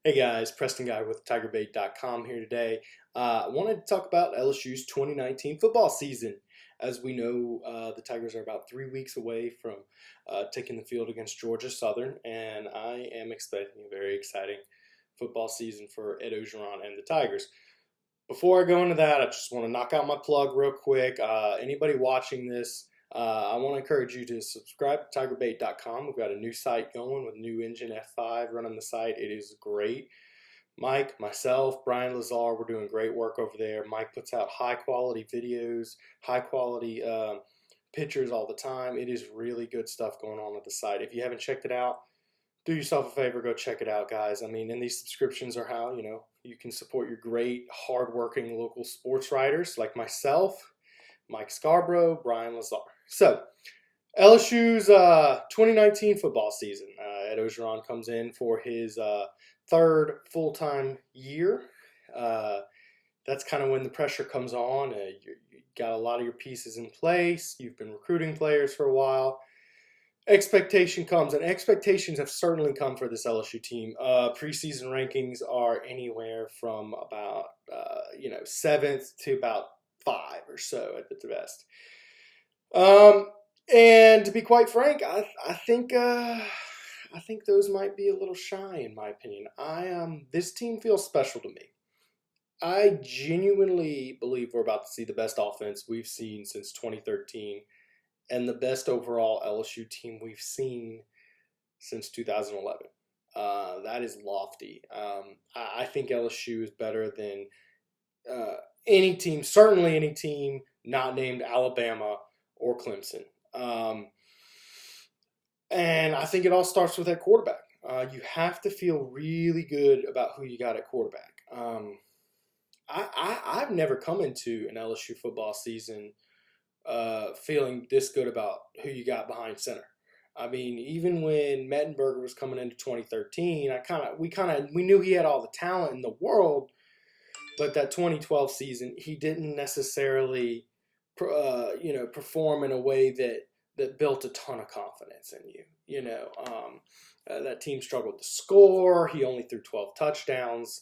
Hey guys, Preston Guy with TigerBait.com here today. I wanted to talk about LSU's 2019 football season. As we know, the Tigers are about 3 weeks away from taking the field against Georgia Southern, and I am expecting a very exciting football season for Ed Ogeron and the Tigers. Before I go into that, I just want to knock out my plug real quick. Anybody watching this, I want to encourage you to subscribe to TigerBait.com. We've got a new site going with new engine F5 running the site. It is great. Mike, myself, Brian Lazar, we're doing great work over there. Mike puts out high quality videos, high quality pictures all the time. It is really good stuff going on at the site. If you haven't checked it out, do yourself a favor, go check it out, guys. I mean, and these subscriptions are how, you can support your great, hardworking local sports writers like myself, Mike Scarborough, Brian Lazar. So, LSU's 2019 football season. Ed Ogeron comes in for his third full-time year. That's kind of when the pressure comes on. You got a lot of your pieces in place. You've been recruiting players for a while. Expectation comes, and expectations have certainly come for this LSU team. Preseason rankings are anywhere from about 7th to about 5 or so at the best. And to be quite frank, I think those might be a little shy in my opinion. This team feels special to me. I genuinely believe we're about to see the best offense we've seen since 2013 and the best overall LSU team we've seen since 2011. That is lofty. I think LSU is better than any team, certainly any team not named Alabama or Clemson. And I think it all starts with that quarterback. You have to feel really good about who you got at quarterback. I've never come into an LSU football season feeling this good about who you got behind center. I mean, even when Mettenberger was coming into 2013, we knew he had all the talent in the world, but that 2012 season he didn't necessarily perform in a way that built a ton of confidence in you. That team struggled to score. He only threw 12 touchdowns.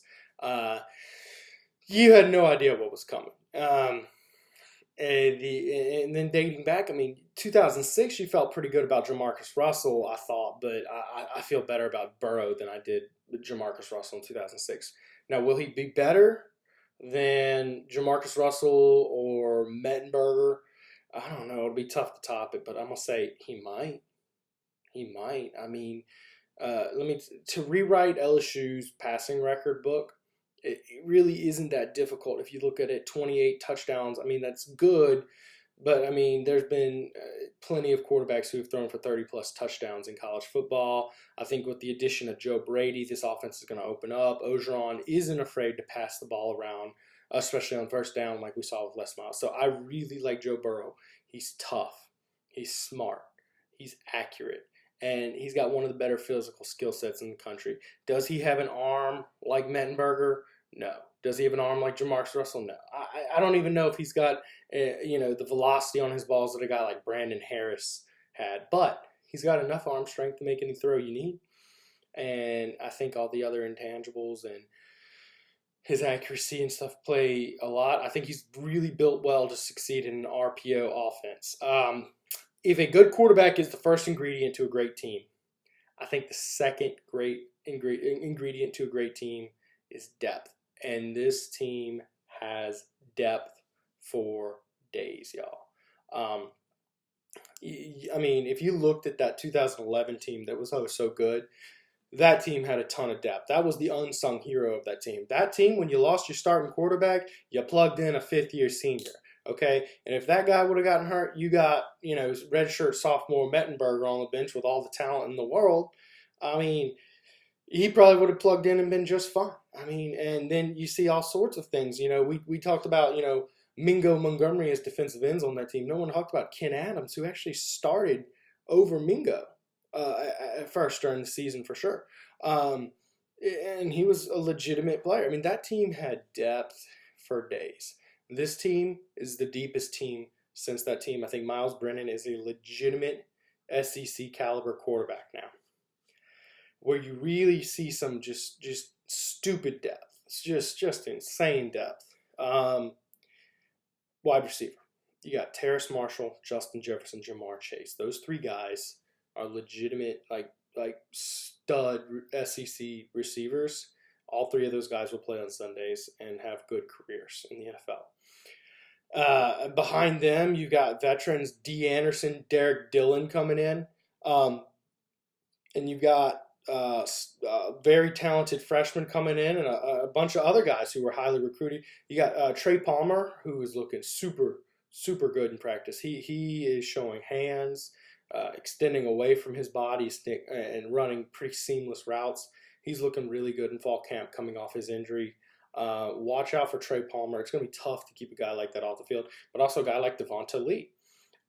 You had no idea what was coming. And then dating back, 2006, you felt pretty good about Jamarcus Russell, I thought, but I feel better about Burrow than I did with Jamarcus Russell in 2006. Now, will he be better than Jamarcus Russell or Mettenberger? I don't know. It'll be tough to top it, but I'm going to say he might. He might. To rewrite LSU's passing record book, it really isn't that difficult. If you look at it, 28 touchdowns, that's good. But, there's been plenty of quarterbacks who have thrown for 30-plus touchdowns in college football. I think with the addition of Joe Brady, this offense is going to open up. Ogeron isn't afraid to pass the ball around, especially on first down like we saw with Les Miles. So I really like Joe Burrow. He's tough. He's smart. He's accurate. And he's got one of the better physical skill sets in the country. Does he have an arm like Mettenberger? No. Does he have an arm like Jamarcus Russell? No. I don't even know if he's got the velocity on his balls that a guy like Brandon Harris had. But he's got enough arm strength to make any throw you need. And I think all the other intangibles and his accuracy and stuff play a lot. I think he's really built well to succeed in an RPO offense. If a good quarterback is the first ingredient to a great team, I think the second great ingredient to a great team is depth. And this team has depth for days, y'all. If you looked at that 2011 team that was so good, that team had a ton of depth. That was the unsung hero of that team. That team, when you lost your starting quarterback, you plugged in a fifth-year senior. Okay, and if that guy would have gotten hurt, you got, redshirt sophomore Mettenberger on the bench with all the talent in the world. He probably would have plugged in and been just fine. And then you see all sorts of things. We talked about, Mingo Montgomery as defensive ends on that team. No one talked about Ken Adams, who actually started over Mingo at first during the season for sure. And he was a legitimate player. That team had depth for days. This team is the deepest team since that team. I think Miles Brennan is a legitimate SEC caliber quarterback now. Where you really see some just stupid depth. It's just insane depth. Wide receiver. You got Terrace Marshall, Justin Jefferson, Jamar Chase. Those three guys are legitimate, like stud SEC receivers. All three of those guys will play on Sundays and have good careers in the NFL. Behind them, you got veterans D. Anderson, Derek Dillon coming in. And you've got very talented freshmen coming in and a bunch of other guys who were highly recruited. You got Trey Palmer, who is looking super good in practice. He is showing hands, extending away from his body and running pretty seamless routes. He's looking really good in fall camp coming off his injury. Watch out for Trey Palmer. It's going to be tough to keep a guy like that off the field, but also a guy like Devonta Lee.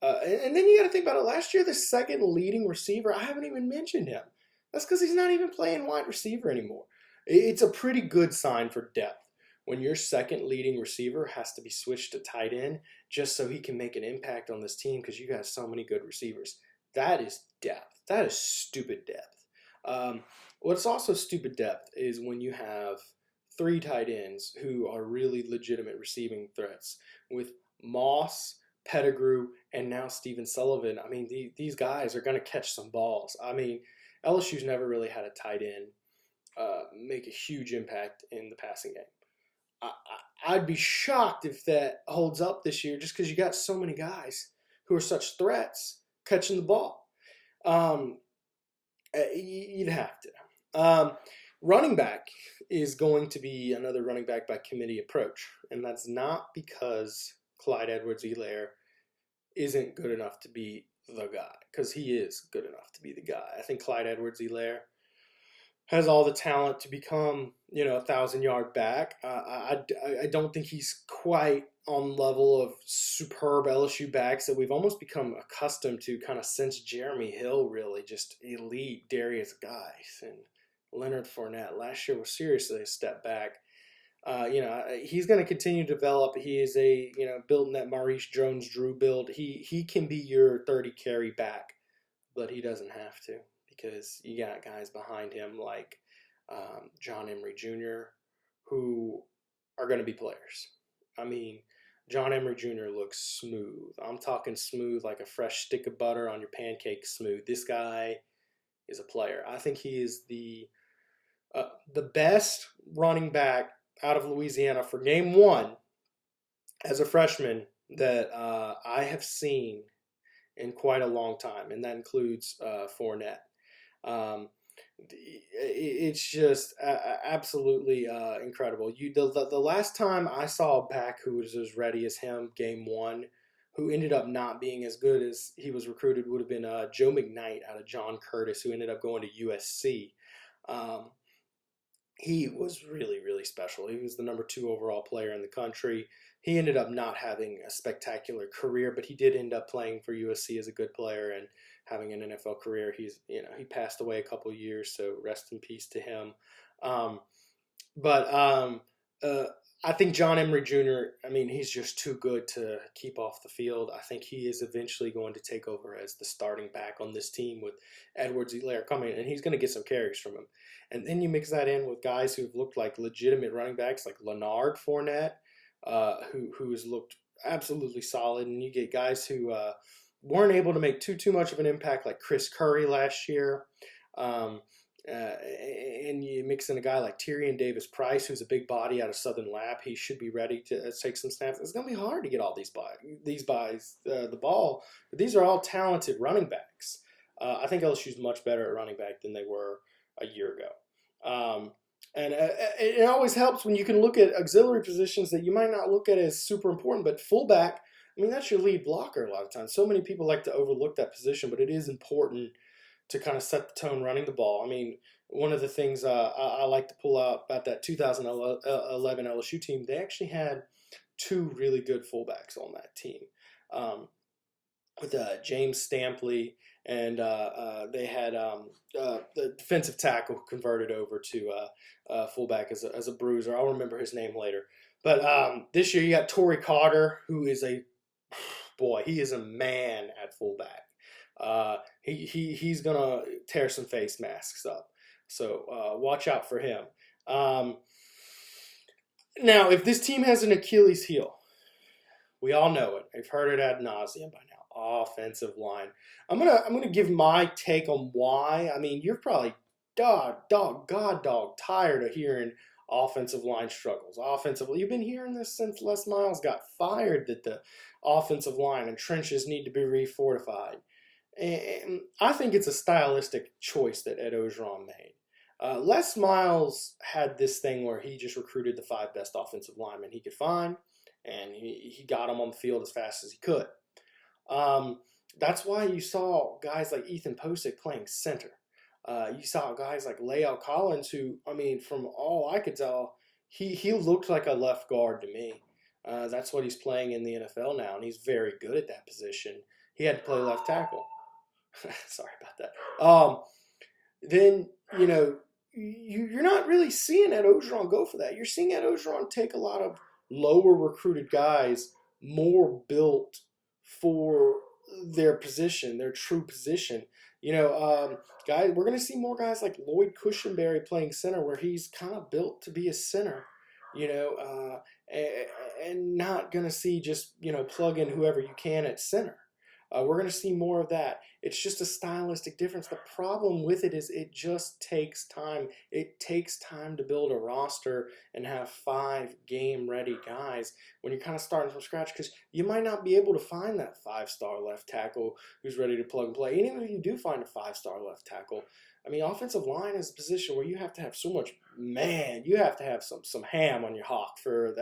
And then you got to think about it. Last year, the second leading receiver, I haven't even mentioned him. That's because he's not even playing wide receiver anymore. It's a pretty good sign for depth when your second leading receiver has to be switched to tight end just so he can make an impact on this team because you got so many good receivers. That is depth. That is stupid depth. What's also stupid depth is when you have three tight ends who are really legitimate receiving threats with Moss, Pettigrew, and now Stephen Sullivan. I mean, these guys are going to catch some balls. I mean, LSU's never really had a tight end make a huge impact in the passing game. I'd be shocked if that holds up this year just because you got so many guys who are such threats catching the ball. You'd have to. Running back is going to be another running back by committee approach, and that's not because Clyde Edwards-Helaire isn't good enough to be the guy, because he is good enough to be the guy. I think Clyde Edwards-Helaire has all the talent to become, a 1,000-yard back. I don't think he's quite on level of superb LSU backs that we've almost become accustomed to kind of since Jeremy Hill, really, just elite Darius Guice and Leonard Fournette. Last year was seriously a step back. He's going to continue to develop. He is built in that Maurice Jones-Drew build. He can be your 30 carry back, but he doesn't have to because you got guys behind him like John Emery Jr. who are going to be players. I mean, John Emery Jr. looks smooth. I'm talking smooth like a fresh stick of butter on your pancake smooth. This guy is a player. I think he is the best running back out of Louisiana for game one as a freshman that I have seen in quite a long time, and that includes Fournette. It's just absolutely incredible. The last time I saw a back who was as ready as him game one, who ended up not being as good as he was recruited, would have been Joe McKnight out of John Curtis, who ended up going to USC. He was really, really special. He was the number 2 overall player in the country. He ended up not having a spectacular career, but he did end up playing for USC as a good player and having an NFL career. He passed away a couple of years, so rest in peace to him. I think John Emery Jr., he's just too good to keep off the field. I think he is eventually going to take over as the starting back on this team with Edwards-Helaire coming, and he's going to get some carries from him. And then you mix that in with guys who've looked like legitimate running backs like Leonard Fournette, who has looked absolutely solid, and you get guys who weren't able to make too much of an impact like Chris Curry last year. And you mix in a guy like Tyrion Davis-Price, who's a big body out of Southern Lap. He should be ready to take some snaps. It's going to be hard to get all these guys the ball, but these are all talented running backs. I think LSU's much better at running back than they were a year ago. And it always helps when you can look at auxiliary positions that you might not look at as super important, but fullback, that's your lead blocker a lot of times. So many people like to overlook that position, but it is important to kind of set the tone running the ball. One of the things I like to pull out about that 2011 LSU team, they actually had 2 really good fullbacks on that team. With James Stampley, and they had the defensive tackle converted over to fullback as a bruiser. I'll remember his name later. But this year you got Torrey Carter, who is he is a man at fullback. He's gonna tear some face masks up, so watch out for him. Um, Now, if this team has an Achilles heel, we all know it. I've heard it ad nauseum by now. Offensive line. I'm gonna give my take on why. I mean, you're probably dog tired of hearing offensive line struggles. You've been hearing this since Les Miles got fired that the offensive line and trenches need to be refortified. And I think it's a stylistic choice that Ed Ogeron made. Les Miles had this thing where he just recruited the five best offensive linemen he could find, and he got them on the field as fast as he could. That's why you saw guys like Ethan Posick playing center. You saw guys like Lael Collins, who, I mean, from all I could tell, he looked like a left guard to me. That's what he's playing in the NFL now, and he's very good at that position. He had to play left tackle. Sorry about that. Then, you're not really seeing Ed Ogeron go for that. You're seeing Ed Ogeron take a lot of lower recruited guys, more built for their position, their true position. Guys, we're going to see more guys like Lloyd Cushenberry playing center, where he's kind of built to be a center, and not going to see just, plug in whoever you can at center. We're going to see more of that. It's just a stylistic difference. The problem with it is it just takes time. It takes time to build a roster and have 5 game-ready guys when you're kind of starting from scratch, because you might not be able to find that 5-star left tackle who's ready to plug and play. And even if you do find a 5-star left tackle, I mean, offensive line is a position where you have to have so much, you have to have some ham on your hock for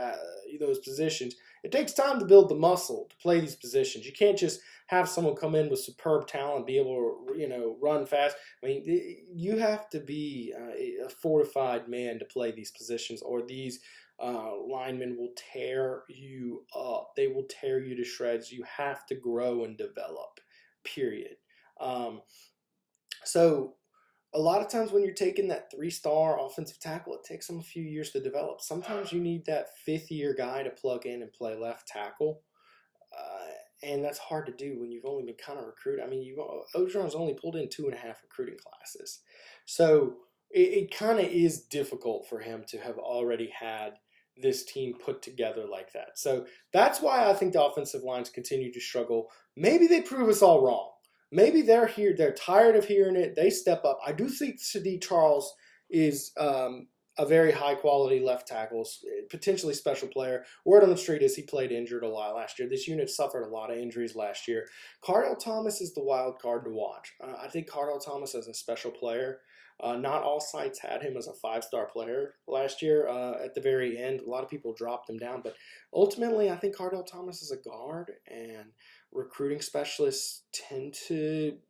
those positions. It takes time to build the muscle to play these positions. You can't just have someone come in with superb talent, be able to, run fast. I mean, you have to be a fortified man to play these positions, or these linemen will tear you up. They will tear you to shreds. You have to grow and develop, period. So a lot of times when you're taking that 3-star offensive tackle, it takes them a few years to develop. Sometimes you need that 5th-year guy to plug in and play left tackle. And that's hard to do when you've only been kind of recruited. I mean, Ogeron's only pulled in 2.5 recruiting classes. So it kind of is difficult for him to have already had this team put together like that. So that's why I think the offensive lines continue to struggle. Maybe they prove us all wrong. Maybe they're tired of hearing it. They step up. I do think Sadiq Charles is a very high-quality left tackle, potentially special player. Word on the street is he played injured a lot last year. This unit suffered a lot of injuries last year. Cardell Thomas is the wild card to watch. I think Cardell Thomas is a special player. Not all sites had him as a 5-star player last year. At the very end, a lot of people dropped him down. But ultimately, I think Cardell Thomas is a guard, and recruiting specialists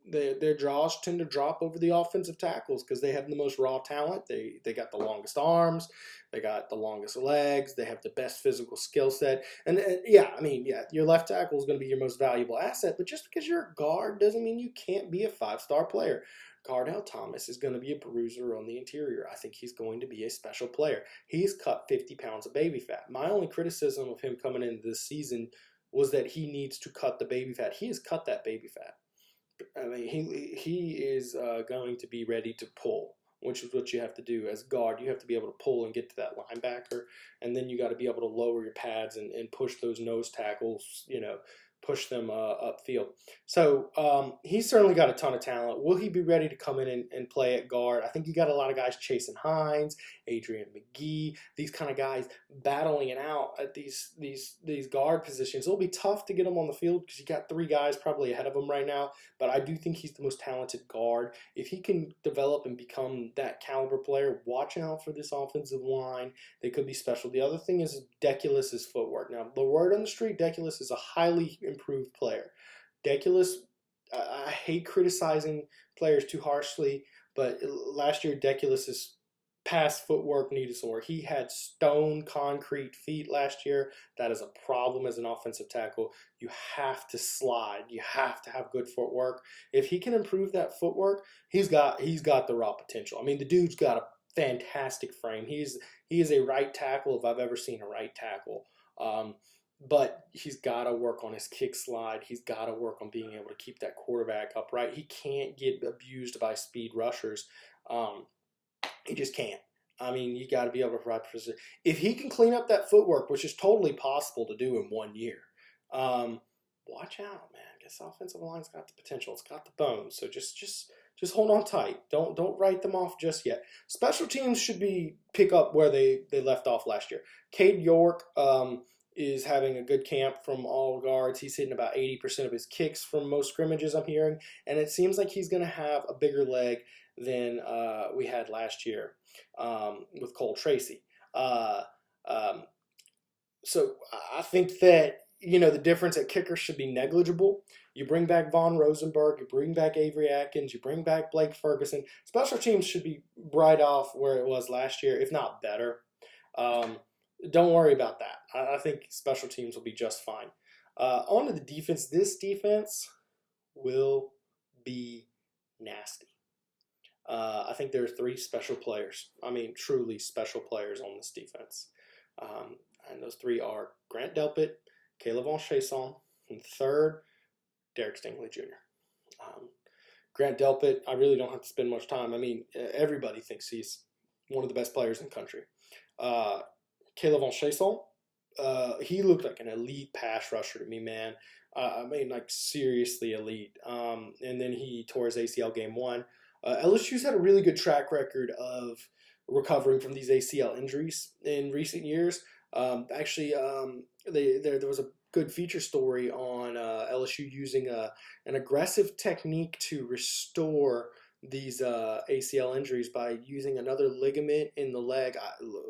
their jaws tend to drop over the offensive tackles because they have the most raw talent. They got the longest arms, they got the longest legs, they have the best physical skill set. And your left tackle is going to be your most valuable asset, but just because you're a guard doesn't mean you can't be a 5-star player. Cardell Thomas is going to be a bruiser on the interior. I think he's going to be a special player. He's cut 50 pounds of baby fat. My only criticism of him coming into this season was that he needs to cut the baby fat. He has cut that baby fat. I mean, he is going to be ready to pull, which is what you have to do as guard. You have to be able to pull and get to that linebacker, and then you got to be able to lower your pads and push those nose tackles, push them upfield. So he's certainly got a ton of talent. Will he be ready to come in and play at guard? I think you got a lot of guys, Chasen Hines, Adrian McGee, these kind of guys battling it out at these guard positions. It'll be tough to get them on the field because you got 3 guys probably ahead of him right now, but I do think he's the most talented guard. If he can develop and become that caliber player, watch out for this offensive line. They could be special. The other thing is Deculus's footwork. Now, the word on the street, Deculus is a highly improved player. Deculus, I hate criticizing players too harshly, but last year Deculus's past footwork needed some work. He had stone concrete feet last year. That is a problem as an offensive tackle. You have to slide. You have to have good footwork. If he can improve that footwork, he's got the raw potential. I mean, the dude's got a fantastic frame. He is a right tackle if I've ever seen a right tackle. But he's got to work on his kick slide. He's got to work on being able to keep that quarterback upright. He can't get abused by speed rushers. He just can't. I mean, you got to be able to provide precision. If he can clean up that footwork, which is totally possible to do in 1 year, um, watch out, man. This offensive line's got the potential. It's got the bones. So just hold on tight. Don't write them off just yet. Special teams should be pick up where they left off last year. Cade York is having a good camp from all guards. He's hitting about 80% of his kicks from most scrimmages, I'm hearing, and it seems like he's going to have a bigger leg than we had last year with Cole Tracy. Um, so I think that the difference at kicker should be negligible. You bring back Von Rosenberg, you bring back Avery Atkins, you bring back Blake Ferguson. Special teams should be right off where it was last year, if not better. Don't worry about that. I think special teams will be just fine. On to the defense. This defense will be nasty. I think there are 3 special players. I mean, truly special players on this defense. And those 3 are Grant Delpit, Caleb Von Chasson, and third, Derek Stingley Jr. Grant Delpit, I really don't have to spend much time. I mean, everybody thinks he's one of the best players in the country. Caleb Von Chasson, he looked like an elite pass rusher to me, man. I mean, like, seriously elite. And then he tore his ACL game 1. LSU's had a really good track record of recovering from these ACL injuries in recent years. Actually, there was a good feature story on LSU using an aggressive technique to restore these ACL injuries by using another ligament in the leg.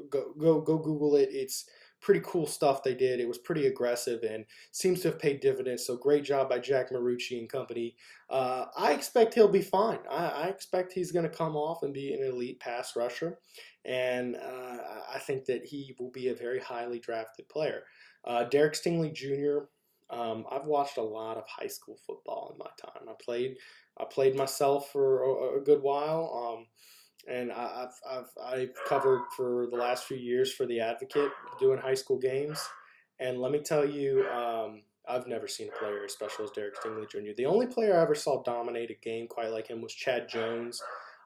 Go Google it. It's pretty cool stuff they did. It was pretty aggressive and seems to have paid dividends. So great job by Jack Marucci and company. I expect he'll be fine. I expect he's going to come off and be an elite pass rusher. And I think that he will be a very highly drafted player. Derek Stingley Jr., I've watched a lot of high school football in my time. I played myself for a good while. And I've covered for the last few years for The Advocate doing high school games. And let me tell you, I've never seen a player as special as Derek Stingley Jr. The only player I ever saw dominate a game quite like him was Chad Jones.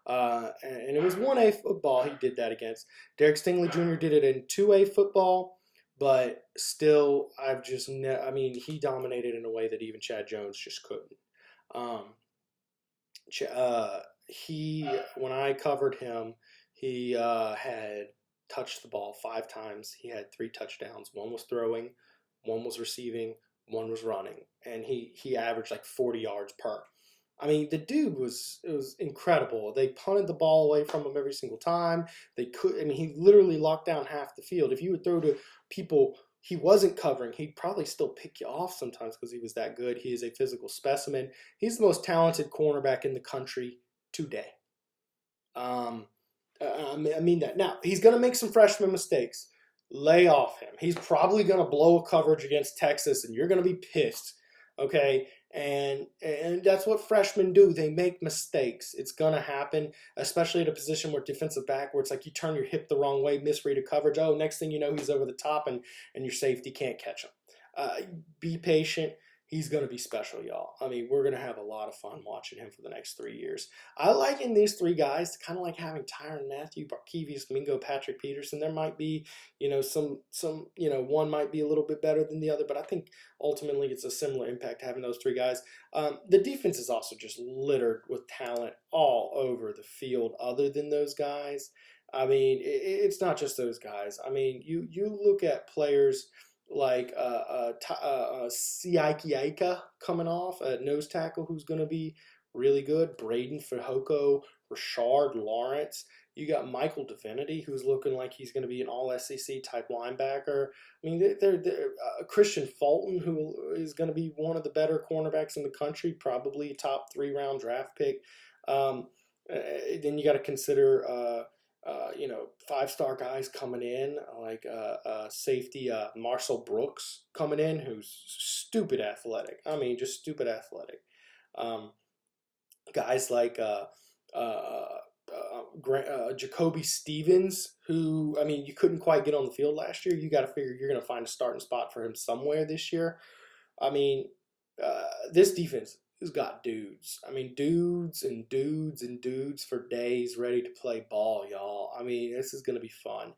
And it was 1A football he did that against. Derek Stingley Jr. did it in 2A football, but still, he dominated in a way that even Chad Jones just couldn't. When I covered him, he had touched the ball 5 times. He had 3 touchdowns. 1 was throwing, 1 was receiving, 1 was running, and he averaged like 40 yards per. I mean, the dude it was incredible. They punted the ball away from him every single time. He literally locked down half the field. If you would throw to people he wasn't covering, he'd probably still pick you off sometimes because he was that good. He is a physical specimen. He's the most talented cornerback in the country today. I mean that. Now, he's going to make some freshman mistakes. Lay off him. He's probably going to blow a coverage against Texas, and you're going to be pissed. Okay? And that's what freshmen do. They make mistakes. It's going to happen, especially at a position where defensive back, where it's like you turn your hip the wrong way, misread a coverage. Oh, next thing you know, he's over the top, and your safety can't catch him. Be patient. He's going to be special, y'all. I mean, we're going to have a lot of fun watching him for the next 3 years. I liken these 3 guys kind of like having Tyrann Mathieu, Barkevius Mingo, Patrick Peterson. There might be, some one might be a little bit better than the other, but I think ultimately it's a similar impact having those 3 guys. The defense is also just littered with talent all over the field other than those guys. I mean, it's not just those guys. I mean, you look at players like Siaki coming off at nose tackle, who's going to be really good. Braden Fehoko, Rashard Lawrence. You got Michael Divinity, who's looking like he's going to be an all-SEC type linebacker. I mean, they're Christian Fulton, who is going to be one of the better cornerbacks in the country, probably top 3-round draft pick. Then you got to consider 5-star guys coming in, like safety Marcel Brooks coming in, who's stupid athletic. I mean, just stupid athletic. Guys like Jacoby Stevens, who, I mean, you couldn't quite get on the field last year. You got to figure you're going to find a starting spot for him somewhere this year. I mean, this defense who's got dudes. I mean, dudes and dudes and dudes for days ready to play ball, y'all. I mean, this is going to be fun.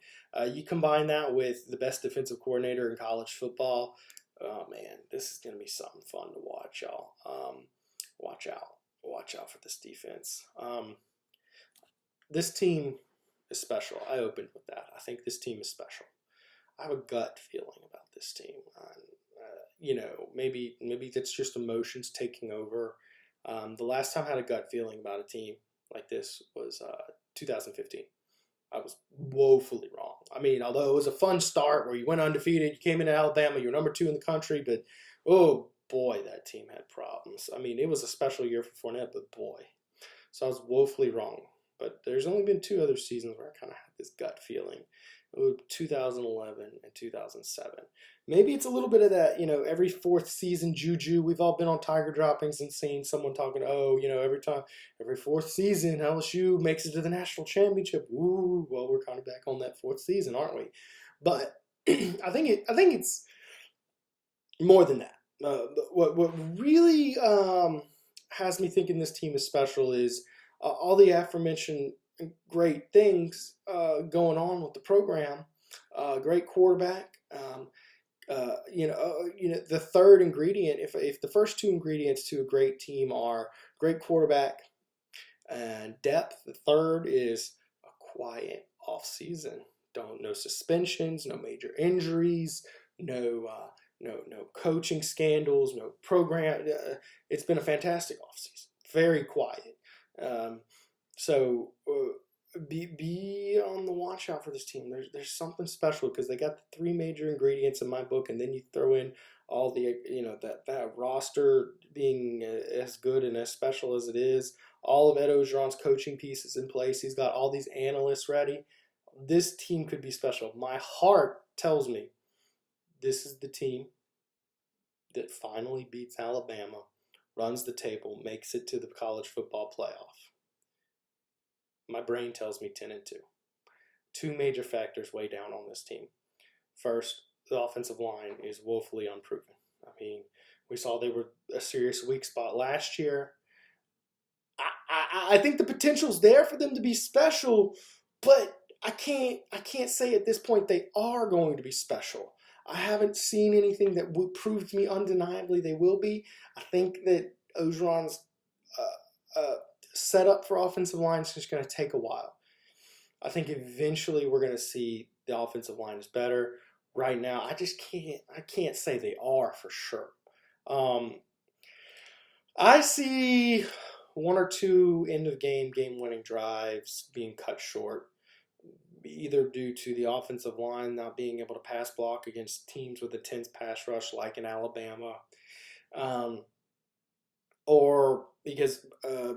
You combine that with the best defensive coordinator in college football. Oh, man, this is going to be something fun to watch, y'all. Watch out. Watch out for this defense. This team is special. I opened with that. I think this team is special. I have a gut feeling about this team. Maybe that's just emotions taking over. The last time I had a gut feeling about a team like this was 2015. I was woefully wrong. I mean, although it was a fun start where you went undefeated, you came into Alabama, you're number 2 in the country, but oh boy, that team had problems. I mean, it was a special year for Fournette, but boy. So I was woefully wrong. But there's only been 2 other seasons where I kind of had this gut feeling. 2011 and 2007. Maybe it's a little bit of that, every 4th season juju. We've all been on Tiger droppings and seen someone talking, every 4th season LSU makes it to the national championship. Ooh, well, we're kind of back on that 4th season, aren't we? But I think it's more than that. What really has me thinking this team is special is all the aforementioned great things going on with the program. Great quarterback. The third ingredient, if the first 2 ingredients to a great team are great quarterback and depth, the third is a quiet offseason. No suspensions, no major injuries, no coaching scandals, no program. It's been a fantastic offseason. Very quiet. So be on the watch out for this team. There's something special because they got the 3 major ingredients in my book, and then you throw in all the that roster being as good and as special as it is. All of Ed Orgeron's coaching pieces in place. He's got all these analysts ready. This team could be special. My heart tells me this is the team that finally beats Alabama, runs the table, makes it to the college football playoff. My brain tells me 10-2. 2 major factors weigh down on this team. First, the offensive line is woefully unproven. I mean, we saw they were a serious weak spot last year. I think the potential's there for them to be special, but I can't say at this point they are going to be special. I haven't seen anything that would prove to me undeniably they will be. I think that Orgeron's setup for offensive line is just going to take a while. I think eventually we're going to see the offensive line is better. Right now, I can't say they are for sure. I see 1 or 2 end of game-winning drives being cut short, either due to the offensive line not being able to pass block against teams with a tense pass rush like in Alabama, or because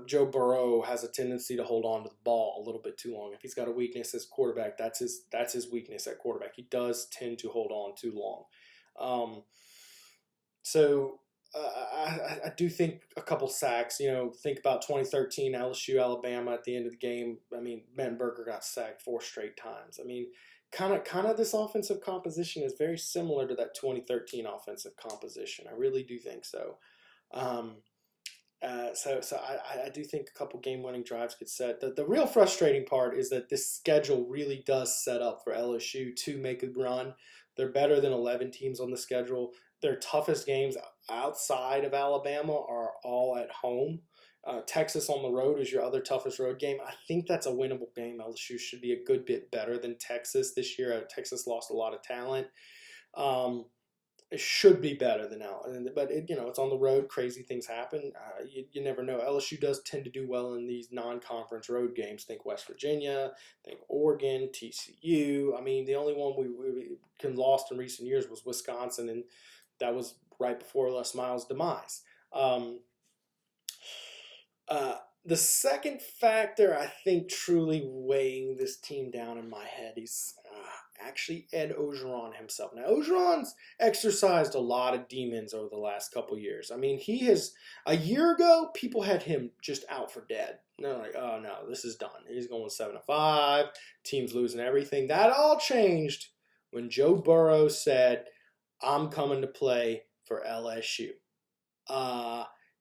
Joe Burrow has a tendency to hold on to the ball a little bit too long. If he's got a weakness as quarterback, that's his weakness at quarterback. He does tend to hold on too long. I do think a couple sacks. Think about 2013 LSU Alabama at the end of the game. I mean, Benberger got sacked 4 straight times. I mean, kind of this offensive composition is very similar to that 2013 offensive composition. I really do think so. I do think a couple game-winning drives get set. The real frustrating part is that this schedule really does set up for LSU to make a run. They're better than 11 teams on the schedule. Their toughest games outside of Alabama are all at home. Texas on the road is your other toughest road game. I think that's a winnable game. LSU should be a good bit better than Texas this year. Texas lost a lot of talent. It should be better than now, but it's on the road. Crazy things happen. You never know. LSU does tend to do well in these non-conference road games. Think West Virginia, think Oregon, TCU. I mean, the only one we lost in recent years was Wisconsin, and that was right before Les Miles' demise. The second factor, I think, truly weighing this team down in my head is actually Ed Orgeron himself. Now, Orgeron's exercised a lot of demons over the last couple years. I mean, a year ago, people had him just out for dead. They're like, oh, no, this is done. He's going 7-5. Team's losing everything. That all changed when Joe Burrow said, I'm coming to play for LSU.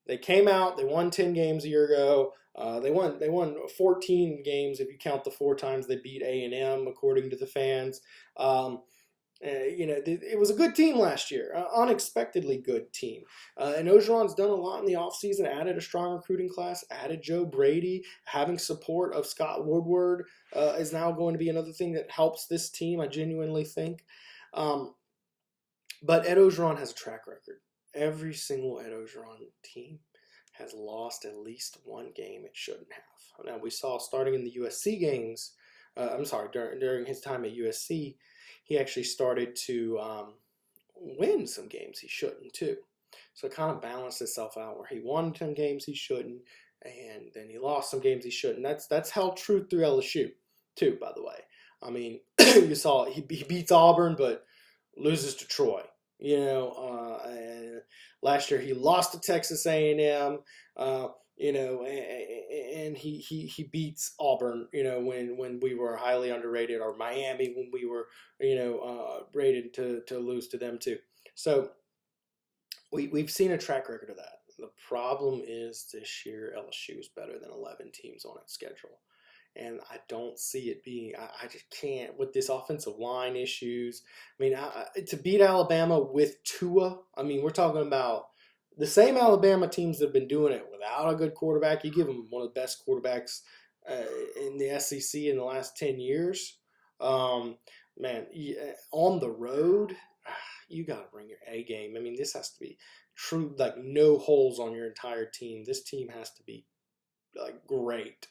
They came out. They won 10 games a year ago. They won 14 games if you count the 4 times they beat A&M, according to the fans. Um, it was a good team last year, unexpectedly good team. And Ogeron's done a lot in the offseason, added a strong recruiting class, added Joe Brady. Having support of Scott Woodward is now going to be another thing that helps this team, I genuinely think. Um, but Ed Ogeron has a track record. Every single Ed Ogeron team has lost at least one game it shouldn't have. Now, we saw starting in the USC games, during his time at USC, he actually started to win some games he shouldn't too. So it kind of balanced itself out where he won some games he shouldn't, and then he lost some games he shouldn't. That's held true through LSU too, by the way. I mean, you saw he beats Auburn, but loses to Troy. And last year he lost to Texas A&M. And he beats Auburn, when we were highly underrated, or Miami when we were, rated to lose to them too. So we've seen a track record of that. The problem is this year LSU is better than 11 teams on its schedule. And I don't see it being, I just can't, with this offensive line issues. I mean, to beat Alabama with Tua, I mean, we're talking about the same Alabama teams that have been doing it without a good quarterback. You give them one of the best quarterbacks in the SEC in the last 10 years. On the road, you got to bring your A game. I mean, this has to be true, like no holes on your entire team. This team has to be like great.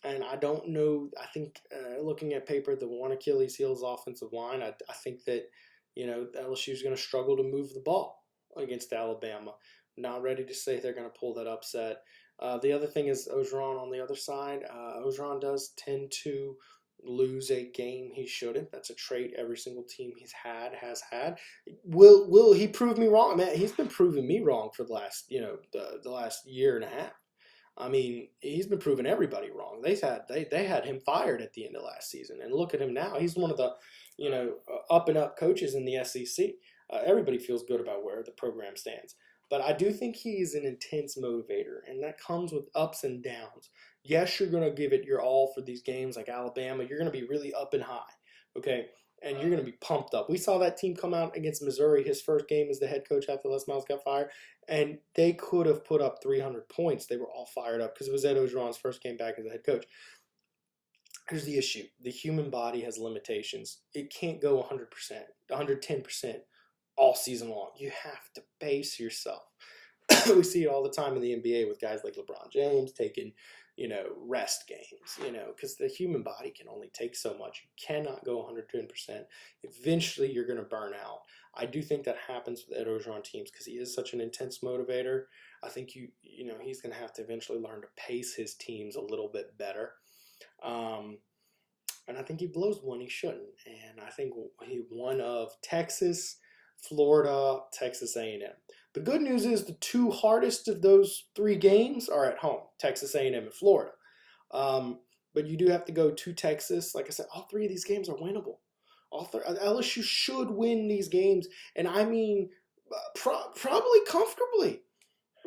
And I don't know. I think looking at paper, the one Achilles heel is offensive line. I think that LSU is going to struggle to move the ball against Alabama. Not ready to say they're going to pull that upset. The other thing is Ogeron on the other side. Ogeron does tend to lose a game he shouldn't. That's a trait every single team has had. Will he prove me wrong? Man, he's been proving me wrong for the last the last year and a half. I mean, he's been proving everybody wrong. They had him fired at the end of last season, and look at him now. He's one of the up and up coaches in the SEC. Everybody feels good about where the program stands. But I do think he's an intense motivator, and that comes with ups and downs. Yes, you're going to give it your all for these games like Alabama. You're going to be really up and high, okay? And you're going to be pumped up. We saw that team come out against Missouri, his first game as the head coach after Les Miles got fired, and they could have put up 300 points. They were all fired up because it was Ed Ogeron's first game back as a head coach. Here's the issue. The human body has limitations. It can't go 100%, 110% all season long. You have to pace yourself. We see it all the time in the NBA with guys like LeBron James taking, rest games, because the human body can only take so much. You cannot go 110%. Eventually, you're going to burn out. I do think that happens with Ed Ogeron teams because he is such an intense motivator. I think he's going to have to eventually learn to pace his teams a little bit better. And I think he blows one he shouldn't. And I think he won of Texas, Florida, Texas A&M. The good news is the two hardest of those 3 games are at home, Texas A&M and Florida. But you do have to go to Texas. Like I said, all 3 of these games are winnable. LSU should win these games, and I mean probably comfortably.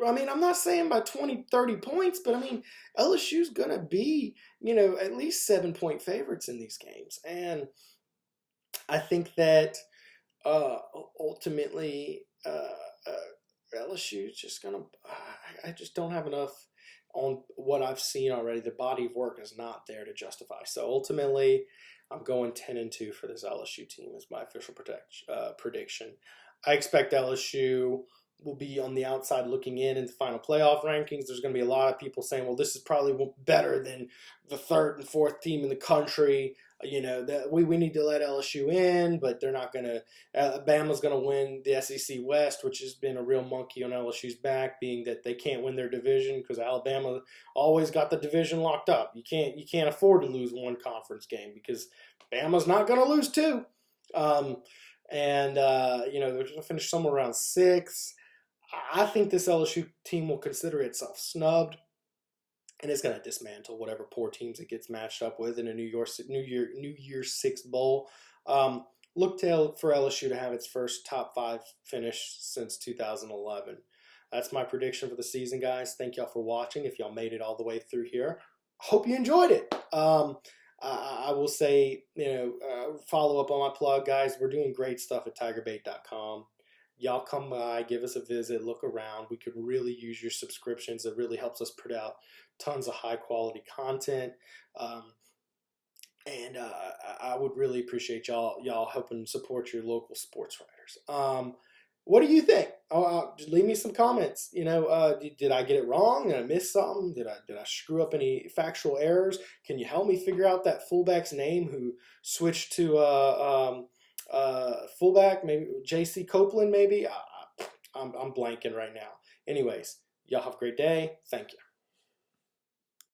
I mean, I'm not saying by 20, 30 points, but I mean, LSU's going to be, at least 7-point favorites in these games. And I think that ultimately LSU is just going to, I just don't have enough on what I've seen already. The body of work is not there to justify. So ultimately, I'm going 10-2 for this LSU team is my official prediction. I expect LSU will be on the outside looking in the final playoff rankings. There's going to be a lot of people saying, well, this is probably better than the 3rd and 4th team in the country. That we need to let LSU in, but they're not going to. Alabama's going to win the SEC West, which has been a real monkey on LSU's back, being that they can't win their division because Alabama always got the division locked up. You can't afford to lose one conference game because Bama's not going to lose 2. They're going to finish somewhere around 6. I think this LSU team will consider itself snubbed, and it's going to dismantle whatever poor teams it gets matched up with in a New Year's 6 bowl. Look for LSU to have its first top 5 finish since 2011. That's my prediction for the season, guys. Thank y'all for watching. If y'all made it all the way through here, hope you enjoyed it. I will say, follow up on my plug, guys. We're doing great stuff at tigerbait.com. Y'all come by, give us a visit, look around. We could really use your subscriptions. It really helps us put out tons of high quality content. And I would really appreciate y'all helping support your local sports writers. What do you think? Just leave me some comments. Did I get it wrong? Did I miss something? Did I screw up any factual errors? Can you help me figure out that fullback's name who switched to fullback? Maybe J.C. Copeland. Maybe I'm blanking right now. Anyways, y'all have a great day. Thank you.